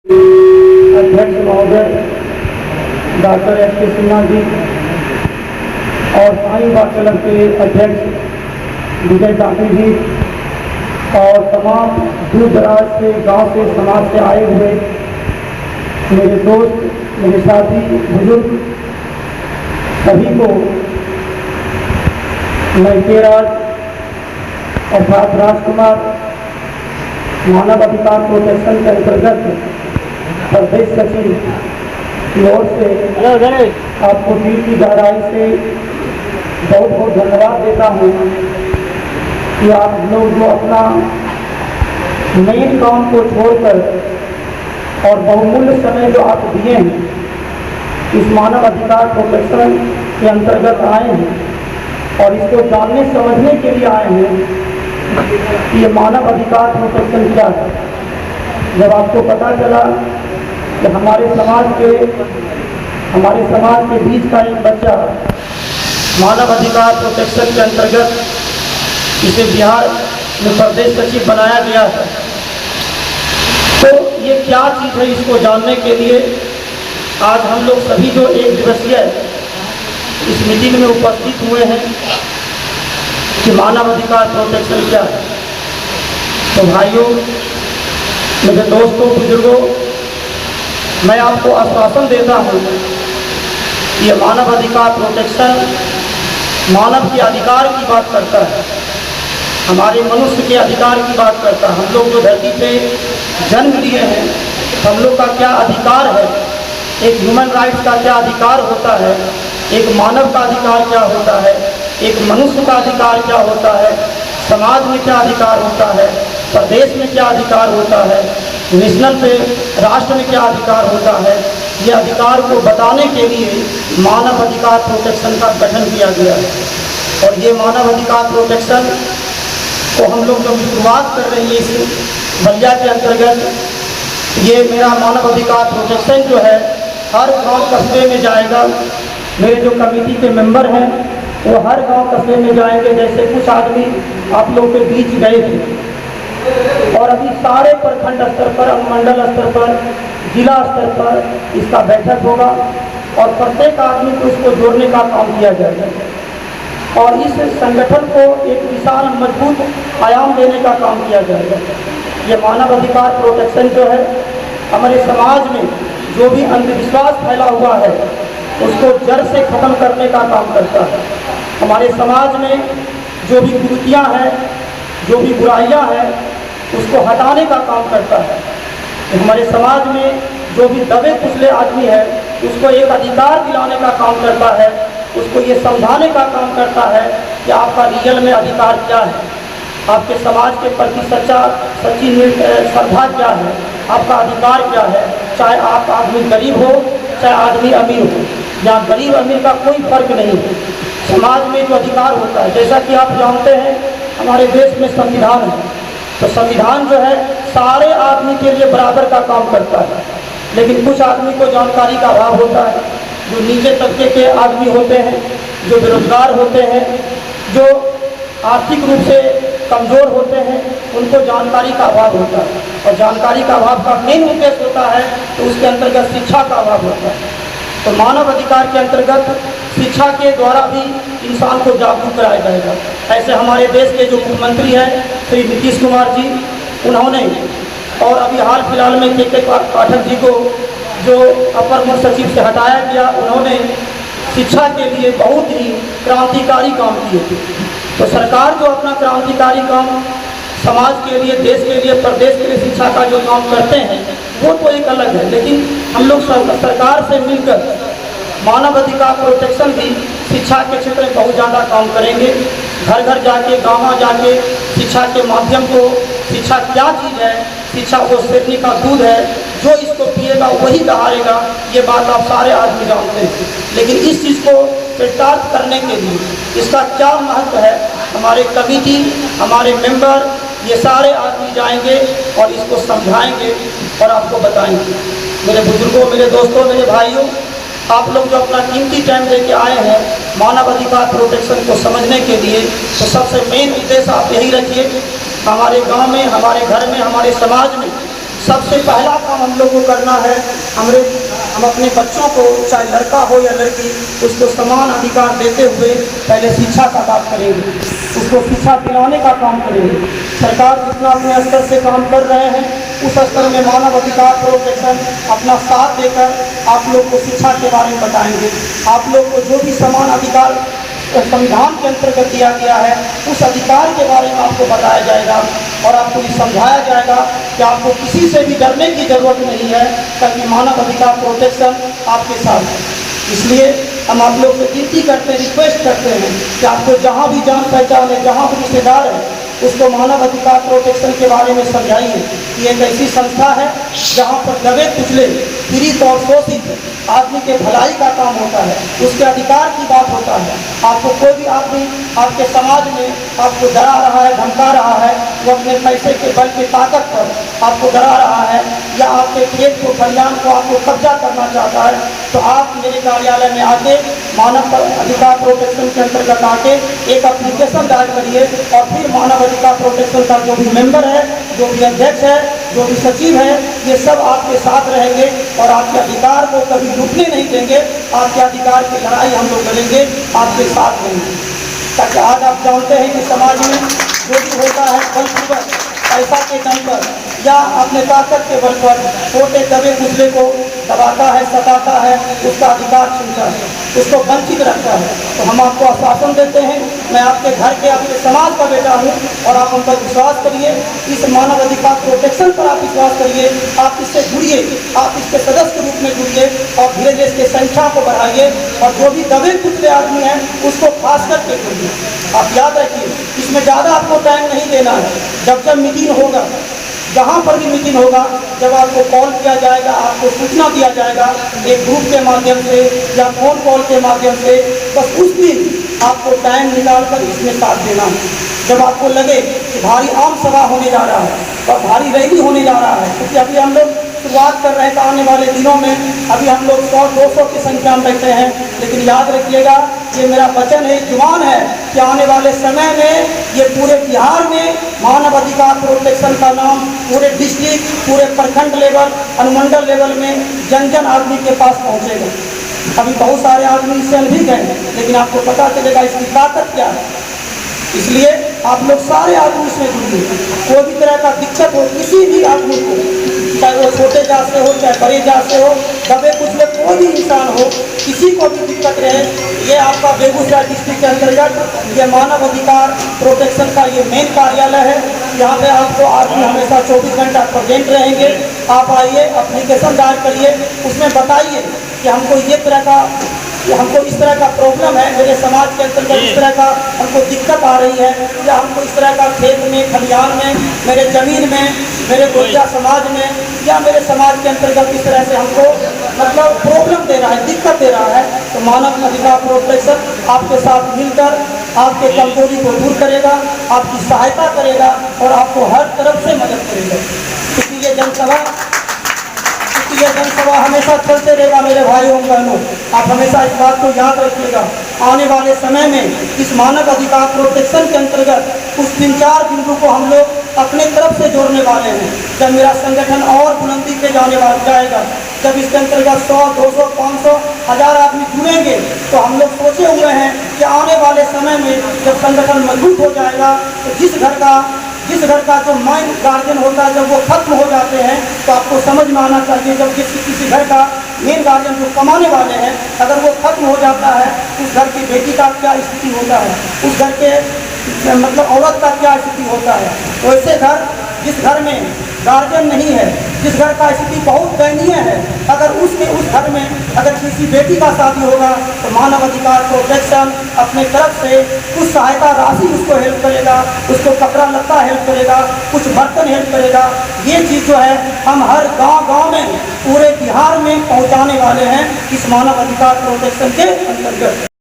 अध्यक्ष महोदय doctor S के सिन्हा जी और साईं बाग क्लब के अध्यक्ष विजय कांती जी और तमाम दूर दराज से गांव से समाज से आए हुए मेरे दोस्त, मेरे साथी, बुजुर्ग सभी को मैं केराज अर्थात राजकुमार मानव अधिकार प्रोटेक्शन के अंतर्गत प्रदेश सचिव की ओर से आपको दिल की गहराई से बहुत बहुत धन्यवाद देता हूँ कि आप लोग जो अपना मेन काम को छोड़कर और बहुमूल्य समय जो आप दिए हैं इस मानव अधिकार प्रोटेक्शन के अंतर्गत आए हैं और इसको जानने समझने के लिए आए हैं कि ये मानव अधिकार प्रोटेक्शन क्या है। जब आपको पता चला कि हमारे समाज के बीच का एक बच्चा मानव अधिकार प्रोटेक्शन के अंतर्गत इसे बिहार में प्रदेश सचिव बनाया गया है, तो ये क्या चीज़ है, इसको जानने के लिए आज हम लोग सभी जो एक दिवसीय इस मीटिंग में उपस्थित हुए हैं कि मानव अधिकार प्रोटेक्शन क्या है। तो भाइयों, मेरे दोस्तों, बुजुर्गों, मैं आपको आश्वासन देता हूँ कि ये मानव अधिकार प्रोटेक्शन मानव के अधिकार की बात करता है, हमारे मनुष्य के अधिकार की बात करता है। हम लोग जो धरती पे जन्म लिए हैं, हम लोग का क्या अधिकार है, एक ह्यूमन राइट्स का क्या अधिकार होता है, एक मानव का अधिकार क्या होता है, एक मनुष्य का अधिकार क्या होता है, समाज में क्या अधिकार होता है, प्रदेश में क्या अधिकार होता है, नेशनल पे राष्ट्र में क्या अधिकार होता है। ये अधिकार को बताने के लिए मानव अधिकार प्रोटेक्शन का गठन किया गया है। और ये मानव अधिकार प्रोटेक्शन को हम लोग जब शुरुआत कर रहे हैं इस बलिया के अंतर्गत, ये मेरा मानव अधिकार प्रोटेक्शन जो है हर गांव कस्बे में जाएगा। मेरे जो कमेटी के मेंबर हैं वो हर गांव कस्बे में जाएंगे। जैसे कुछ आदमी आप लोगों के बीच गए थे और अभी सारे प्रखंड स्तर पर, अनुमंडल स्तर पर, जिला स्तर पर इसका बैठक होगा और प्रत्येक आदमी को इसको जोड़ने का काम किया जाएगा और इस संगठन को एक विशाल मजबूत आयाम देने का काम किया जाएगा। ये मानव अधिकार प्रोटेक्शन जो है हमारे समाज में जो भी अंधविश्वास फैला हुआ है उसको जड़ से खत्म करने का काम करता है। हमारे समाज में जो भी कुरीतियाँ हैं, जो भी बुराइयाँ हैं, उसको हटाने का काम करता है। हमारे समाज में जो भी दबे कुचले आदमी है उसको एक अधिकार दिलाने का काम करता है, उसको ये समझाने का काम करता है कि आपका रियल में अधिकार क्या है, आपके समाज के प्रति सच्ची श्रद्धा क्या है, आपका अधिकार क्या है। चाहे आप आदमी गरीब हो, चाहे आदमी अमीर हो, यहाँ गरीब अमीर का कोई फर्क नहीं है। समाज में जो अधिकार होता है, जैसा कि आप जानते हैं हमारे देश में संविधान है, तो संविधान जो है सारे आदमी के लिए बराबर का काम करता है। लेकिन कुछ आदमी को जानकारी का अभाव होता है, जो नीचे तबके के आदमी होते हैं, जो बेरोजगार होते हैं, जो आर्थिक रूप से कमज़ोर होते हैं, उनको जानकारी का अभाव होता है। और जानकारी का अभाव का मेन उद्देश्य होता है तो उसके अंतर्गत शिक्षा का अभाव होता है। तो मानव अधिकार के अंतर्गत शिक्षा के द्वारा भी इंसान को जागरूक कराया जाएगा। ऐसे हमारे देश के जो मुख्यमंत्री हैं श्री नीतीश कुमार जी, उन्होंने और अभी हाल फिलहाल में के पाठक जी को जो अपर मुख्य सचिव से हटाया गया, उन्होंने शिक्षा के लिए बहुत ही क्रांतिकारी काम किए थे। तो सरकार जो अपना क्रांतिकारी काम समाज के लिए, देश के लिए, प्रदेश के लिए शिक्षा का जो काम करते हैं वो तो एक अलग है, लेकिन हम लोग सरकार से मिलकर मानव अधिकार प्रोटेक्शन भी शिक्षा के क्षेत्र में बहुत ज़्यादा काम करेंगे। घर घर जाके, गाँव जाके शिक्षा के माध्यम को, शिक्षा क्या चीज़ है, शिक्षा वो शेरनी का दूध है, जो इसको पिएगा वही दहाड़ेगा, ये बात आप सारे आदमी जानते हैं। लेकिन इस चीज़ को चरितार्थ करने के लिए इसका क्या महत्व है, हमारे कमेटी, हमारे मेंबर, ये सारे आदमी जाएंगे और इसको समझाएंगे और आपको बताएंगे। मेरे बुजुर्गों, मेरे दोस्तों, मेरे भाइयों, आप लोग जो अपना कीमती टाइम लेके आए हैं मानव अधिकार प्रोटेक्शन को समझने के लिए, तो सबसे मेन उद्देश्य आप यही रखिए, हमारे गांव में, हमारे घर में, हमारे समाज में सबसे पहला काम हम लोग को करना है, हम अपने बच्चों को, चाहे लड़का हो या लड़की, उसको समान अधिकार देते हुए पहले शिक्षा का बात करेंगे, उसको शिक्षा दिलाने का काम करेंगे। सरकार जितना अपने स्तर से काम कर रहे हैं, उस स्तर में मानव अधिकार प्रोटेक्शन अपना साथ देकर आप लोग को शिक्षा के बारे में बताएंगे। आप लोग को जो भी समान अधिकार संविधान के अंतर्गत दिया गया है, उस अधिकार के बारे में आपको बताया जाएगा और आपको ये समझाया जाएगा कि आपको किसी से भी डरने की जरूरत नहीं है, क्योंकि मानव अधिकार प्रोटेक्शन आपके साथ है। इसलिए हम आप लोग से विनती करते हैं, रिक्वेस्ट करते हैं कि आपको जहाँ भी जान पहचान है, जहाँ भी रिश्तेदार है, उसको मानव अधिकार प्रोटेक्शन के बारे में समझाइए कि एक ऐसी संस्था है जहाँ पर दबे कुचले, पीड़ित और शोषित आदमी के भलाई का काम होता है, उसके अधिकार की बात होता है। आपको कोई भी आदमी आपके समाज में आपको डरा रहा है, धमका रहा है, वो अपने पैसे के बल की ताकत पर आपको डरा रहा है या आपके खेत को, खलिहान को आपको कब्जा करना चाहता है, तो आप मेरे कार्यालय में आके मानव अधिकार प्रोटेक्शन के अंतर्गत आके एक एप्लीकेशन दायर करिए और फिर मानव अधिकार प्रोटेक्शन का जो भी मेंबर है, जो भी अध्यक्ष है, जो भी सचिव है, ये सब आपके साथ रहेंगे और आपके अधिकार को कभी लूटने नहीं देंगे। आपके अधिकार की लड़ाई हम लोग लड़ेंगे, आपके साथ रहेंगे। ताकि आज आप जानते हैं कि समाज में जो भी होता है बलपूर्वक पैसा के दम पर या अपने ताकत के बल पर छोटे दबे कुचले को दबाता है, सताता है, उसका अधिकार छीनता है, उसको वंचित रखता है। तो हम आपको आश्वासन देते हैं, मैं आपके घर के, आपके समाज का बेटा हूँ और आप हम पर विश्वास करिए, इस मानव अधिकार प्रोटेक्शन पर आप विश्वास करिए, आप इससे जुड़िए, आप इसके सदस्य के रूप में जुड़िए और धीरे धीरे इसकी संख्या को बढ़ाइए और जो भी दबे कुचले आदमी हैं उसको खास करके जुड़िए। आप याद रखिए, इसमें ज़्यादा आपको टाइम नहीं देना है। जब जब मीटिंग होगा, जहाँ पर भी मीटिंग होगा, जब आपको कॉल किया जाएगा, आपको सूचना दिया जाएगा एक ग्रुप के माध्यम से या फोन कॉल के माध्यम से, बस उस दिन आपको टाइम निकालकर इसमें साथ देना है। जब आपको लगे कि भारी आम सभा होने जा रहा है और भारी रैली होने जा रहा है, क्योंकि अभी हम लोग शुरुआत कर रहे हैं, आने वाले दिनों में अभी हम लोग 100-200 की संख्या में बैठे हैं, लेकिन याद रखिएगा, ये मेरा वचन है, जुबान है कि आने वाले समय में ये पूरे बिहार में मानव अधिकार प्रोटेक्शन का नाम पूरे डिस्ट्रिक्ट, पूरे प्रखंड लेवल, अनुमंडल लेवल में जन जन आदमी के पास पहुँचेगा। अभी बहुत सारे आदमी इससे अनभिज्ञ हैं, लेकिन आपको पता चलेगा इसकी ताकत क्या है। इसलिए आप लोग सारे आदमी इसमें जुड़िए। कोई भी तरह का दिक्कत हो किसी भी आदमी को, चाहे वो छोटे जात से हो, चाहे बड़े जात से हो, दबे कुचले कोई भी इंसान हो, किसी को भी दिक्कत रहे, ये आपका बेगूसराय डिस्ट्रिक्ट के अंतर्गत ये मानव अधिकार प्रोटेक्शन का ये मेन कार्यालय है। यहाँ पे आपको आदमी हमेशा 24 घंटा प्रेजेंट रहेंगे। आप आइए, एप्लीकेशन दायर करिए, उसमें बताइए कि हमको इस तरह का प्रॉब्लम है, मेरे समाज के अंतर्गत इस तरह का हमको दिक्कत आ रही है, या हमको इस तरह का खेत में, खलिहान में, मेरे ज़मीन में, मेरे गुर्जा समाज में या मेरे समाज के अंतर्गत इस तरह से हमको मतलब प्रॉब्लम दे रहा है, दिक्कत दे रहा है, तो मानव अधिकार प्रोटेक्शन आपके साथ मिलकर आपके कमजोरी को दूर करेगा, आपकी सहायता करेगा और आपको हर तरफ से मदद करेगा। क्योंकि ये जनसभा हमेशा चलते रहेगा। मेरे भाइयों बहनों, आप हमेशा इस बात को याद रखिएगा। आने वाले समय में इस मानव अधिकार प्रोटेक्शन के अंतर्गत कुछ 3-4 बिंदु को हम लोग अपने तरफ से जोड़ने वाले हैं। जब मेरा संगठन और बुलंदी पे जाएगा, जब इसके अंतर्गत 100, 200, 500, 1000 आदमी जुड़ेंगे, तो हम लोग सोचे हुए हैं कि आने वाले समय में जब संगठन मजबूत हो जाएगा, तो जिस घर का जो मेन गार्जियन होता है, जब वो खत्म हो जाते हैं, तो आपको समझ में आना चाहिए, जब किसी घर का मेन गार्जियन जो कमाने वाले हैं, अगर वो खत्म हो जाता है, उस घर की बेटी का क्या स्थिति होता है, उस घर के मतलब औरत का क्या स्थिति होता है। वैसे घर, जिस घर में गार्जियन नहीं है, जिस घर का स्थिति बहुत दयनीय है, अगर उस घर में अगर किसी बेटी का शादी होगा, तो मानव अधिकार प्रोटेक्शन अपने तरफ से कुछ सहायता राशि उसको हेल्प करेगा, उसको कपड़ा लत्ता हेल्प करेगा, कुछ बर्तन हेल्प करेगा। ये चीज़ जो है हम हर गांव में पूरे बिहार में पहुंचाने वाले हैं इस मानव अधिकार प्रोटेक्शन के अंतर्गत।